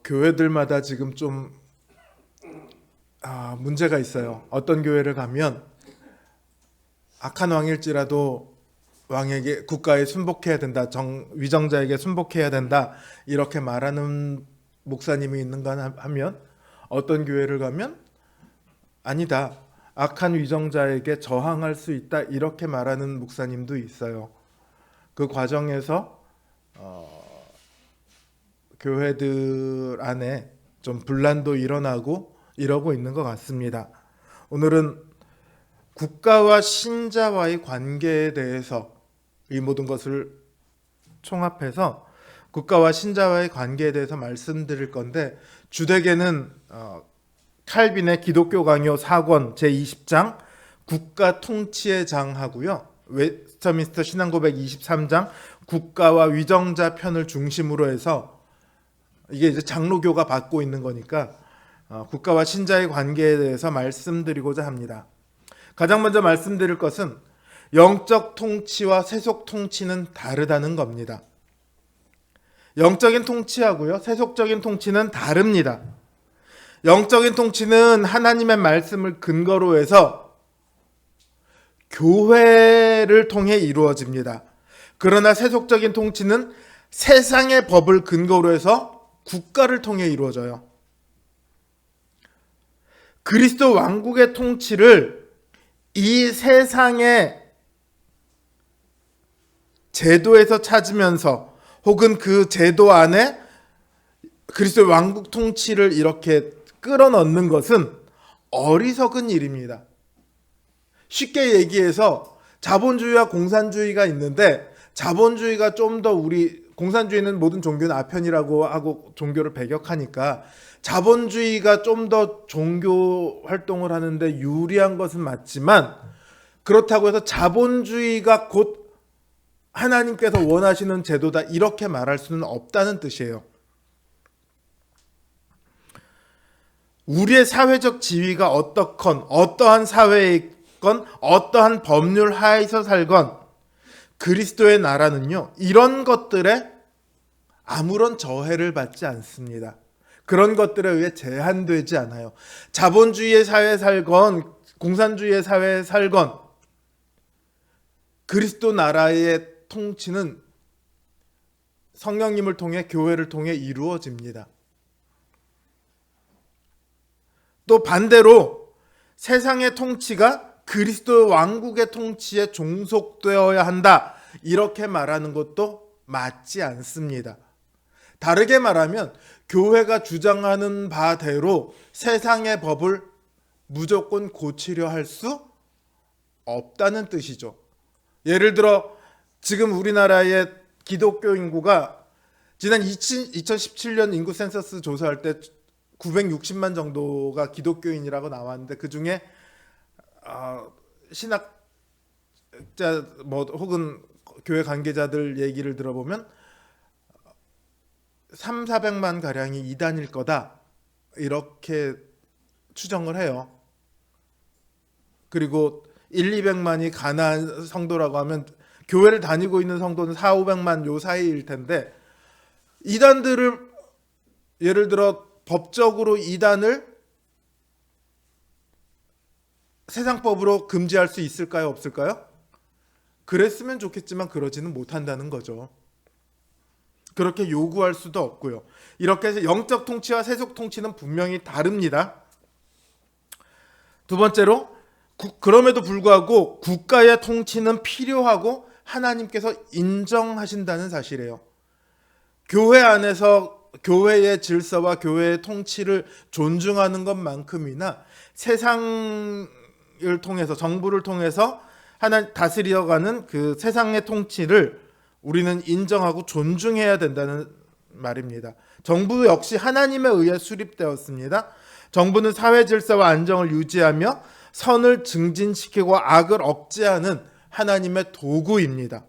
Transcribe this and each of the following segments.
교회들마다 지금 좀 문제가 있어요. 어떤 교회를 가면 악한 왕일지라도 왕에게 국가에 순복해야 된다, 위정자에게 순복해야 된다 이렇게 말하는 목사님이 있는가 하면, 어떤 교회를 가면 아니다, 악한 위정자에게 저항할 수 있다 이렇게 말하는 목사님도 있어요. 그 과정에서 교회들 안에 좀 분란도 일어나고 이러고 있는 것 같습니다. 오늘은 국가와 신자와의 관계에 대해서 이 모든 것을 총합해서 국가와 신자와의 관계에 대해서 말씀드릴 건데, 주되게는 칼빈의 기독교 강요 4권 제20장 국가 통치의 장하고요, 웨스터민스터 신앙고백 23장 국가와 위정자 편을 중심으로 해서, 이게 이제 장로교가 받고 있는 거니까 국가와 신자의 관계에 대해서 말씀드리고자 합니다. 가장 먼저 말씀드릴 것은 영적 통치와 세속 통치는 다르다는 겁니다. 영적인 통치하고요, 세속적인 통치는 다릅니다. 영적인 통치는 하나님의 말씀을 근거로 해서 교회를 통해 이루어집니다. 그러나 세속적인 통치는 세상의 법을 근거로 해서 국가를 통해 이루어져요. 그리스도 왕국의 통치를 이 세상의 제도에서 찾으면서, 혹은 그 제도 안에 그리스도 왕국 통치를 이렇게 끌어넣는 것은 어리석은 일입니다. 쉽게 얘기해서 자본주의와 공산주의가 있는데, 자본주의가 좀 더 공산주의는 모든 종교는 아편이라고 하고 종교를 배격하니까 자본주의가 좀 더 종교 활동을 하는데 유리한 것은 맞지만, 그렇다고 해서 자본주의가 곧 하나님께서 원하시는 제도다 이렇게 말할 수는 없다는 뜻이에요. 우리의 사회적 지위가 어떻건, 어떠한 사회에 있건, 어떠한 법률 하에서 살건, 그리스도의 나라는요, 이런 것들에 아무런 저해를 받지 않습니다. 그런 것들에 의해 제한되지 않아요. 자본주의의 사회에 살건 공산주의의 사회에 살건 그리스도 나라의 통치는 성령님을 통해, 교회를 통해 이루어집니다. 또 반대로 세상의 통치가 그리스도 왕국의 통치에 종속되어야 한다 이렇게 말하는 것도 맞지 않습니다. 다르게 말하면 교회가 주장하는 바대로 세상의 법을 무조건 고치려 할 수 없다는 뜻이죠. 예를 들어 지금 우리나라의 기독교 인구가 지난 2017년 인구 센서스 조사할 때 960만 정도가 기독교인이라고 나왔는데, 그 중에 신학자 혹은 교회 관계자들 얘기를 들어보면 300~400만 가량이 이단일 거다 이렇게 추정을 해요. 그리고 100~200만이 가나안 성도라고 하면 교회를 다니고 있는 성도는 400~500만 요 사이일 텐데, 이단들을 예를 들어 법적으로 이단을 세상법으로 금지할 수 있을까요, 없을까요? 그랬으면 좋겠지만 그러지는 못한다는 거죠. 그렇게 요구할 수도 없고요. 이렇게 해서 영적 통치와 세속 통치는 분명히 다릅니다. 두 번째로, 그럼에도 불구하고 국가의 통치는 필요하고 하나님께서 인정하신다는 사실이에요. 교회 안에서 교회의 질서와 교회의 통치를 존중하는 것만큼이나 세상을 통해서, 정부를 통해서 하나 다스려가는 그 세상의 통치를 우리는 인정하고 존중해야 된다는 말입니다. 정부 역시 하나님에 의해 수립되었습니다. 정부는 사회 질서와 안정을 유지하며 선을 증진시키고 악을 억제하는 하나님의 도구입니다.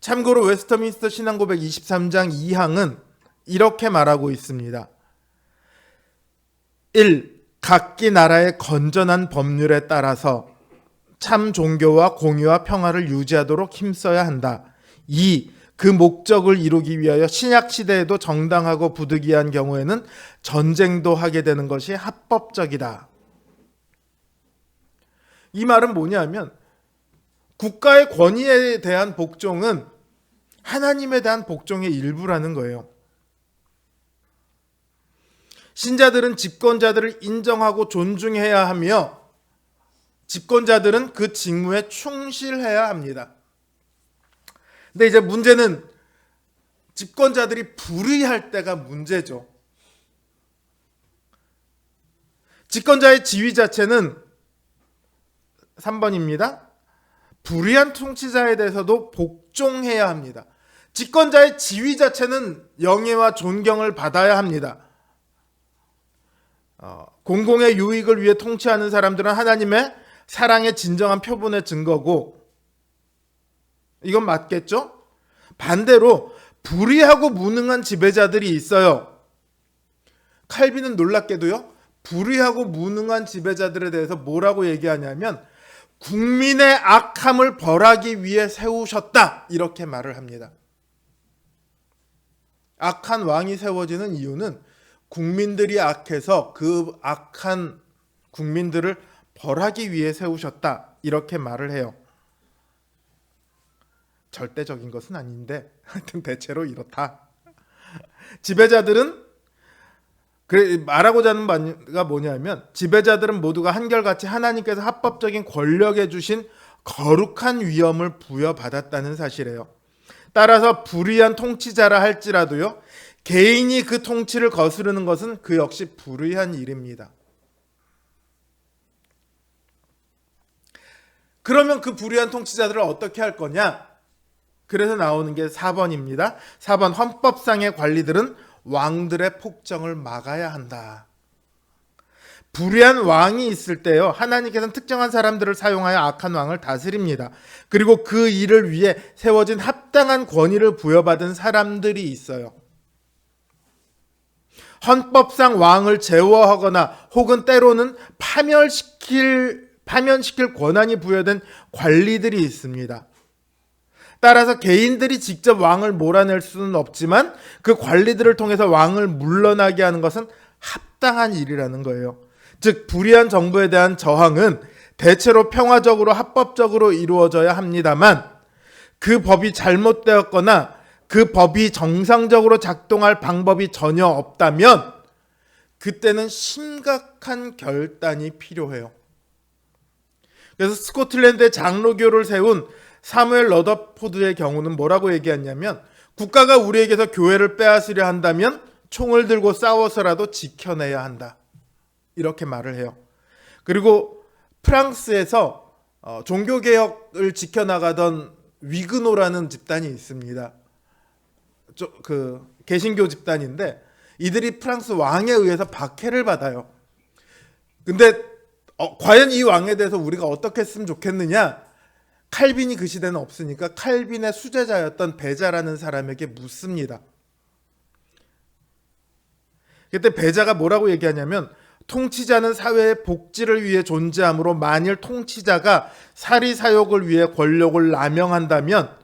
참고로 웨스터민스터 신앙고백 23장 2항은 이렇게 말하고 있습니다. 1. 각기 나라의 건전한 법률에 따라서 참 종교와 공의와 평화를 유지하도록 힘써야 한다. 2. 그 목적을 이루기 위하여 신약 시대에도 정당하고 부득이한 경우에는 전쟁도 하게 되는 것이 합법적이다. 이 말은 뭐냐면 국가의 권위에 대한 복종은 하나님에 대한 복종의 일부라는 거예요. 신자들은 집권자들을 인정하고 존중해야 하며 집권자들은 그 직무에 충실해야 합니다. 근데 이제 문제는 집권자들이 불의할 때가 문제죠. 집권자의 지위 자체는 3번입니다. 불의한 통치자에 대해서도 복종해야 합니다. 집권자의 지위 자체는 영예와 존경을 받아야 합니다. 공공의 유익을 위해 통치하는 사람들은 하나님의 사랑의 진정한 표본의 증거고, 이건 맞겠죠? 반대로 불의하고 무능한 지배자들이 있어요. 칼빈은 놀랍게도요, 불의하고 무능한 지배자들에 대해서 뭐라고 얘기하냐면 국민의 악함을 벌하기 위해 세우셨다, 이렇게 말을 합니다. 악한 왕이 세워지는 이유는 국민들이 악해서 그 악한 국민들을 벌하기 위해 세우셨다, 이렇게 말을 해요. 절대적인 것은 아닌데 하여튼 대체로 이렇다. 지배자들은 말하고자 하는 바가 뭐냐면 지배자들은 모두가 한결같이 하나님께서 합법적인 권력에 주신 거룩한 위엄을 부여받았다는 사실이에요. 따라서 불의한 통치자라 할지라도요, 개인이 그 통치를 거스르는 것은 그 역시 불의한 일입니다. 그러면 그 불의한 통치자들을 어떻게 할 거냐? 그래서 나오는 게 4번입니다. 4번, 헌법상의 관리들은 왕들의 폭정을 막아야 한다. 불의한 왕이 있을 때요, 하나님께서는 특정한 사람들을 사용하여 악한 왕을 다스립니다. 그리고 그 일을 위해 세워진 합당한 권위를 부여받은 사람들이 있어요. 헌법상 왕을 제어하거나 혹은 때로는 파면시킬 권한이 부여된 관리들이 있습니다. 따라서 개인들이 직접 왕을 몰아낼 수는 없지만 그 관리들을 통해서 왕을 물러나게 하는 것은 합당한 일이라는 거예요. 즉 불의한 정부에 대한 저항은 대체로 평화적으로 합법적으로 이루어져야 합니다만, 그 법이 잘못되었거나 그 법이 정상적으로 작동할 방법이 전혀 없다면 그때는 심각한 결단이 필요해요. 그래서 스코틀랜드의 장로교를 세운 사무엘 러더포드의 경우는 뭐라고 얘기했냐면, 국가가 우리에게서 교회를 빼앗으려 한다면 총을 들고 싸워서라도 지켜내야 한다, 이렇게 말을 해요. 그리고 프랑스에서 종교개혁을 지켜나가던 위그노라는 집단이 있습니다. 개신교 집단인데 이들이 프랑스 왕에 의해서 박해를 받아요. 근데 과연 이 왕에 대해서 우리가 어떻게 했으면 좋겠느냐? 칼빈이 그 시대는 없으니까 칼빈의 수제자였던 베자라는 사람에게 묻습니다. 그때 베자가 뭐라고 얘기하냐면, 통치자는 사회의 복지를 위해 존재하므로 만일 통치자가 사리사욕을 위해 권력을 남용한다면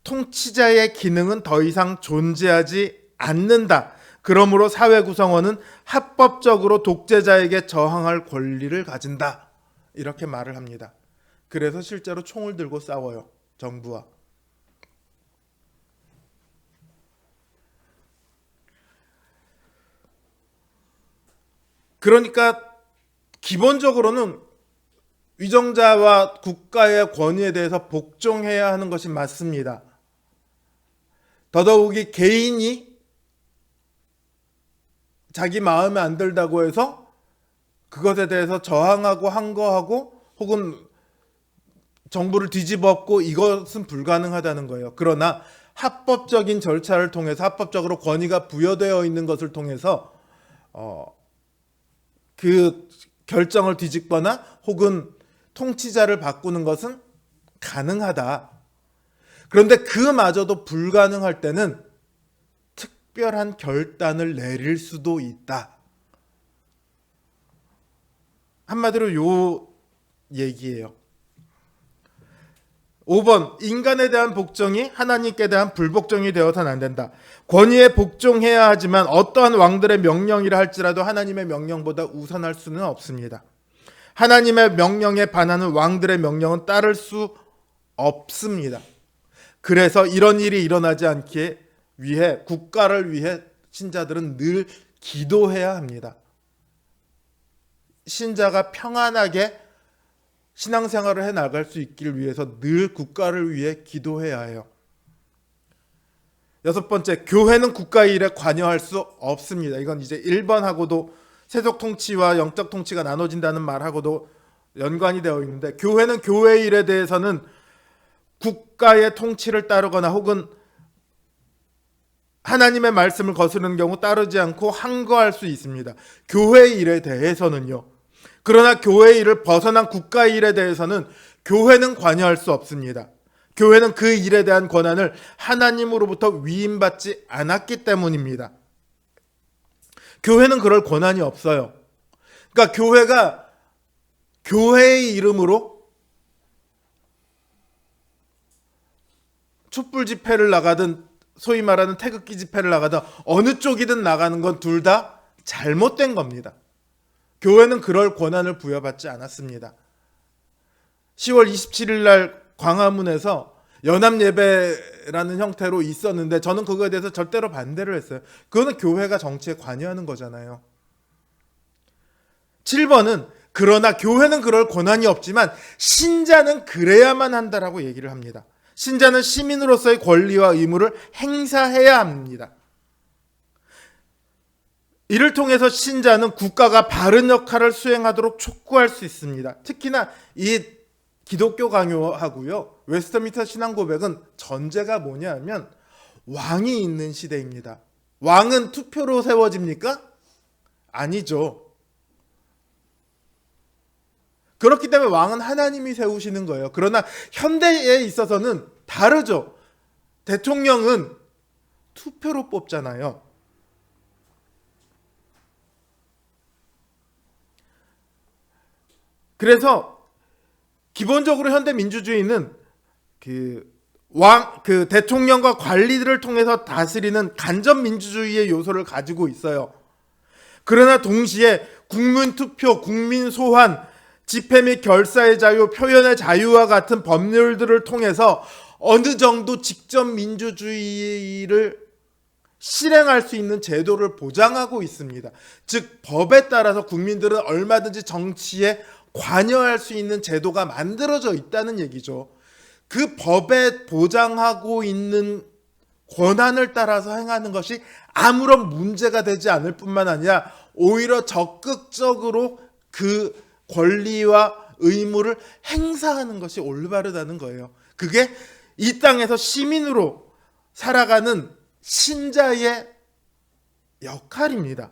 통치자의 기능은 더 이상 존재하지 않는다. 그러므로 사회 구성원은 합법적으로 독재자에게 저항할 권리를 가진다, 이렇게 말을 합니다. 그래서 실제로 총을 들고 싸워요, 정부와. 그러니까 기본적으로는 위정자와 국가의 권위에 대해서 복종해야 하는 것이 맞습니다. 더더욱이 개인이 자기 마음에 안 들다고 해서 그것에 대해서 저항하고 항거하고 혹은 정부를 뒤집었고, 이것은 불가능하다는 거예요. 그러나 합법적인 절차를 통해서 합법적으로 권위가 부여되어 있는 것을 통해서 그 결정을 뒤집거나 혹은 통치자를 바꾸는 것은 가능하다. 그런데 그마저도 불가능할 때는 특별한 결단을 내릴 수도 있다. 한마디로 요 얘기예요. 5번 인간에 대한 복종이 하나님께 대한 불복종이 되어서는 안 된다. 권위에 복종해야 하지만 어떠한 왕들의 명령이라 할지라도 하나님의 명령보다 우선할 수는 없습니다. 하나님의 명령에 반하는 왕들의 명령은 따를 수 없습니다. 그래서 이런 일이 일어나지 않기 위해 국가를 위해 신자들은 늘 기도해야 합니다. 신자가 평안하게 신앙생활을 해나갈 수 있기를 위해서 늘 국가를 위해 기도해야 해요. 6번째, 교회는 국가의 일에 관여할 수 없습니다. 이건 이제 1번하고도 세속 통치와 영적 통치가 나눠진다는 말하고도 연관이 되어 있는데, 교회는 교회의 일에 대해서는 국가의 통치를 따르거나 혹은 하나님의 말씀을 거스르는 경우 따르지 않고 항거할 수 있습니다. 교회의 일에 대해서는요. 그러나 교회의 일을 벗어난 국가의 일에 대해서는 교회는 관여할 수 없습니다. 교회는 그 일에 대한 권한을 하나님으로부터 위임받지 않았기 때문입니다. 교회는 그럴 권한이 없어요. 그러니까 교회가 교회의 이름으로 촛불 집회를 나가든 소위 말하는 태극기 집회를 나가든 어느 쪽이든 나가는 건 둘 다 잘못된 겁니다. 교회는 그럴 권한을 부여받지 않았습니다. 10월 27일 날 광화문에서 연합예배라는 형태로 있었는데 저는 그거에 대해서 절대로 반대를 했어요. 그거는 교회가 정치에 관여하는 거잖아요. 7번은 그러나 교회는 그럴 권한이 없지만 신자는 그래야만 한다라고 얘기를 합니다. 신자는 시민으로서의 권리와 의무를 행사해야 합니다. 이를 통해서 신자는 국가가 바른 역할을 수행하도록 촉구할 수 있습니다. 특히나 이 기독교 강요하고요, 웨스트민스터 신앙고백은 전제가 뭐냐면 왕이 있는 시대입니다. 왕은 투표로 세워집니까? 아니죠. 그렇기 때문에 왕은 하나님이 세우시는 거예요. 그러나 현대에 있어서는 다르죠. 대통령은 투표로 뽑잖아요. 그래서 기본적으로 현대 민주주의는 그 대통령과 관리들을 통해서 다스리는 간접 민주주의의 요소를 가지고 있어요. 그러나 동시에 국민 투표, 국민 소환, 집회 및 결사의 자유, 표현의 자유와 같은 법률들을 통해서 어느 정도 직접 민주주의를 실행할 수 있는 제도를 보장하고 있습니다. 즉 법에 따라서 국민들은 얼마든지 정치에 관여할 수 있는 제도가 만들어져 있다는 얘기죠. 그 법에 보장하고 있는 권한을 따라서 행하는 것이 아무런 문제가 되지 않을 뿐만 아니라 오히려 적극적으로 그 권리와 의무를 행사하는 것이 올바르다는 거예요. 그게 이 땅에서 시민으로 살아가는 신자의 역할입니다.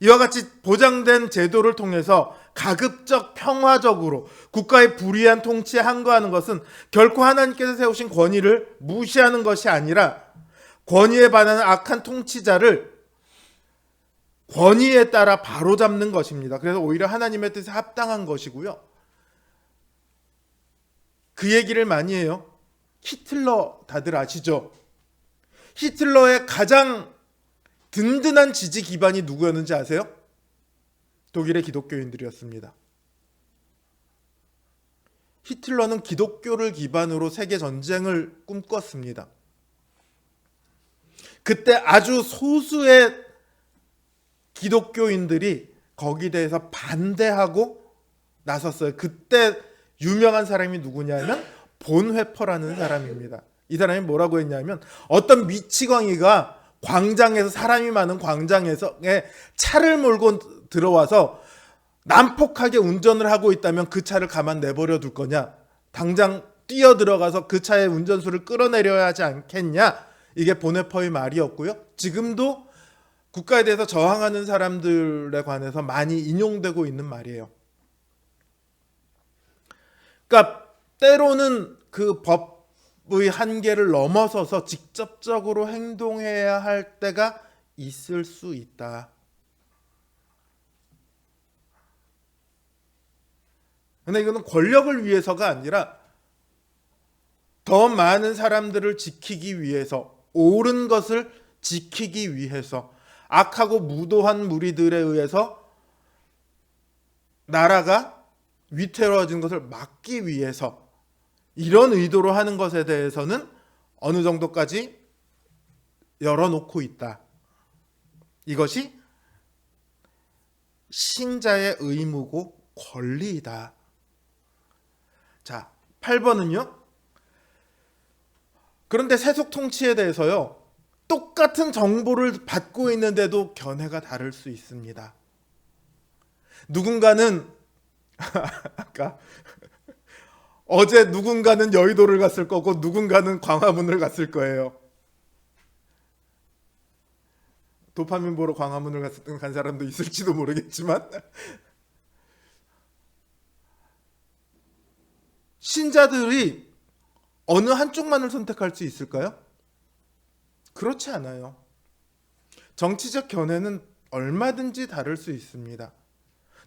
이와 같이 보장된 제도를 통해서 가급적 평화적으로 국가의 불의한 통치에 항거하는 것은 결코 하나님께서 세우신 권위를 무시하는 것이 아니라 권위에 반하는 악한 통치자를 권위에 따라 바로잡는 것입니다. 그래서 오히려 하나님의 뜻에 합당한 것이고요. 그 얘기를 많이 해요. 히틀러 다들 아시죠? 히틀러의 가장 든든한 지지 기반이 누구였는지 아세요? 독일의 기독교인들이었습니다. 히틀러는 기독교를 기반으로 세계 전쟁을 꿈꿨습니다. 그때 아주 소수의 기독교인들이 거기에 대해서 반대하고 나섰어요. 그때 유명한 사람이 누구냐면 본회퍼라는 사람입니다. 이 사람이 뭐라고 했냐면 어떤 미치광이가 광장에서, 사람이 많은 광장에서 차를 몰고 들어와서 난폭하게 운전을 하고 있다면 그 차를 가만 내버려 둘 거냐? 당장 뛰어 들어가서 그 차의 운전수를 끌어내려야 하지 않겠냐? 이게 본회퍼의 말이었고요. 지금도 국가에 대해서 저항하는 사람들에 관해서 많이 인용되고 있는 말이에요. 그러니까 때로는 그 법의 한계를 넘어서서 직접적으로 행동해야 할 때가 있을 수 있다. 근데 이거는 권력을 위해서가 아니라 더 많은 사람들을 지키기 위해서, 옳은 것을 지키기 위해서, 악하고 무도한 무리들에 의해서 나라가 위태로워진 것을 막기 위해서 이런 의도로 하는 것에 대해서는 어느 정도까지 열어놓고 있다. 이것이 신자의 의무고 권리이다. 자, 8번은요. 그런데 세속 통치에 대해서요. 똑같은 정보를 받고 있는데도 견해가 다를 수 있습니다. 누군가는 아까 어제 누군가는 여의도를 갔을 거고 누군가는 광화문을 갔을 거예요. 도파민 보러 광화문을 간 사람도 있을지도 모르겠지만 신자들이 어느 한쪽만을 선택할 수 있을까요? 그렇지 않아요. 정치적 견해는 얼마든지 다를 수 있습니다.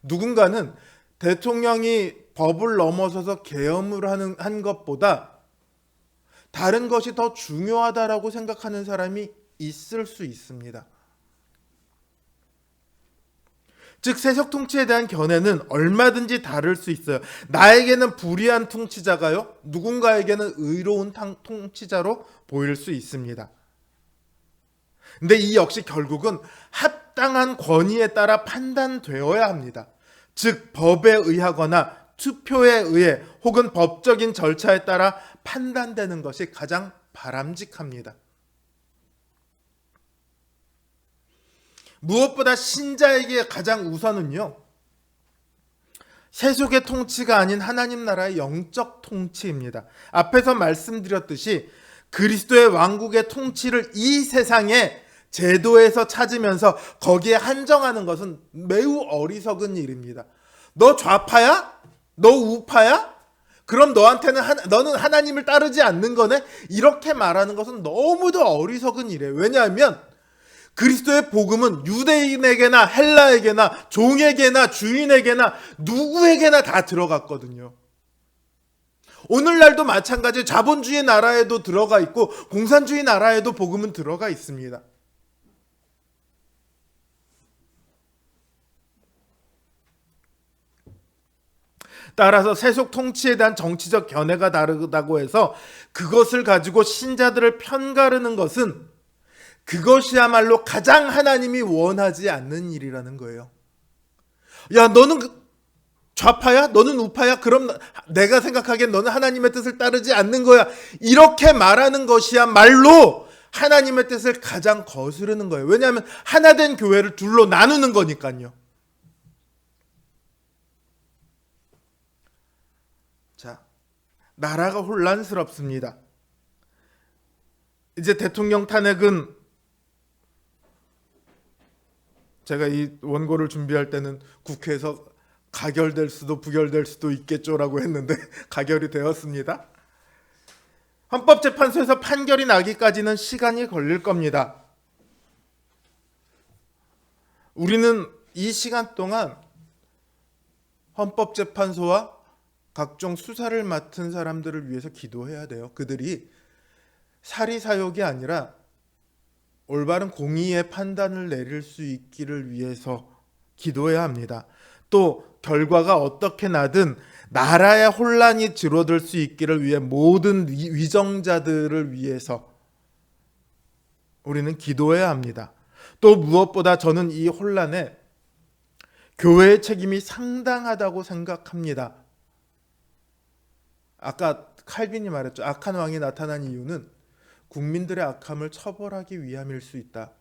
누군가는 대통령이 법을 넘어서서 계엄을 한 것보다 다른 것이 더 중요하다라고 생각하는 사람이 있을 수 있습니다. 즉 세속 통치에 대한 견해는 얼마든지 다를 수 있어요. 나에게는 불의한 통치자가요, 누군가에게는 의로운 통치자로 보일 수 있습니다. 근데 이 역시 결국은 합당한 권위에 따라 판단되어야 합니다. 즉 법에 의하거나 투표에 의해 혹은 법적인 절차에 따라 판단되는 것이 가장 바람직합니다. 무엇보다 신자에게 가장 우선은요, 세속의 통치가 아닌 하나님 나라의 영적 통치입니다. 앞에서 말씀드렸듯이 그리스도의 왕국의 통치를 이 세상의 제도에서 찾으면서 거기에 한정하는 것은 매우 어리석은 일입니다. 너 좌파야? 너 우파야? 그럼 너는 하나님을 따르지 않는 거네? 이렇게 말하는 것은 너무도 어리석은 일이에요. 왜냐하면 그리스도의 복음은 유대인에게나 헬라에게나 종에게나 주인에게나 누구에게나 다 들어갔거든요. 오늘날도 마찬가지 자본주의 나라에도 들어가 있고 공산주의 나라에도 복음은 들어가 있습니다. 따라서 세속 통치에 대한 정치적 견해가 다르다고 해서 그것을 가지고 신자들을 편가르는 것은 그것이야말로 가장 하나님이 원하지 않는 일이라는 거예요. 야, 너는 좌파야? 너는 우파야? 그럼 내가 생각하기엔 너는 하나님의 뜻을 따르지 않는 거야. 이렇게 말하는 것이야말로 하나님의 뜻을 가장 거스르는 거예요. 왜냐하면 하나된 교회를 둘로 나누는 거니까요. 자, 나라가 혼란스럽습니다. 이제 대통령 탄핵은 제가 이 원고를 준비할 때는 국회에서 가결될 수도 부결될 수도 있겠죠라고 했는데 가결이 되었습니다. 헌법재판소에서 판결이 나기까지는 시간이 걸릴 겁니다. 우리는 이 시간 동안 헌법재판소와 각종 수사를 맡은 사람들을 위해서 기도해야 돼요. 그들이 사리사욕이 아니라 올바른 공의의 판단을 내릴 수 있기를 위해서 기도해야 합니다. 또 결과가 어떻게 나든 나라의 혼란이 줄어들 수 있기를 위해 모든 위정자들을 위해서 우리는 기도해야 합니다. 또 무엇보다 저는 이 혼란에 교회의 책임이 상당하다고 생각합니다. 아까 칼빈이 말했죠. 악한 왕이 나타난 이유는 국민들의 악함을 처벌하기 위함일 수 있다.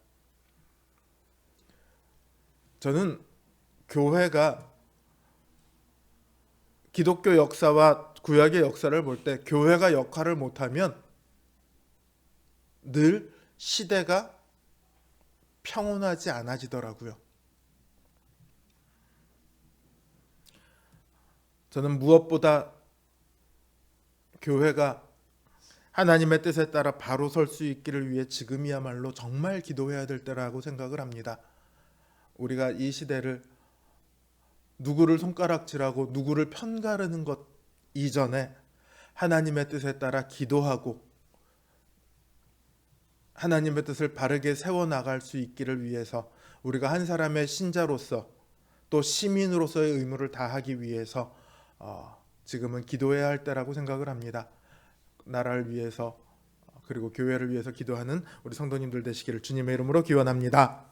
저는 교회가 기독교 역사와 구약의 역사를 볼 때 교회가 역할을 못하면 늘 시대가 평온하지 않아지더라고요. 저는 무엇보다 교회가 하나님의 뜻에 따라 바로 설 수 있기를 위해 지금이야말로 정말 기도해야 될 때라고 생각을 합니다. 우리가 이 시대를 누구를 손가락질하고 누구를 편가르는 것 이전에 하나님의 뜻에 따라 기도하고 하나님의 뜻을 바르게 세워나갈 수 있기를 위해서 우리가 한 사람의 신자로서 또 시민으로서의 의무를 다하기 위해서 지금은 기도해야 할 때라고 생각을 합니다. 나라를 위해서 그리고 교회를 위해서 기도하는 우리 성도님들 되시기를 주님의 이름으로 기원합니다.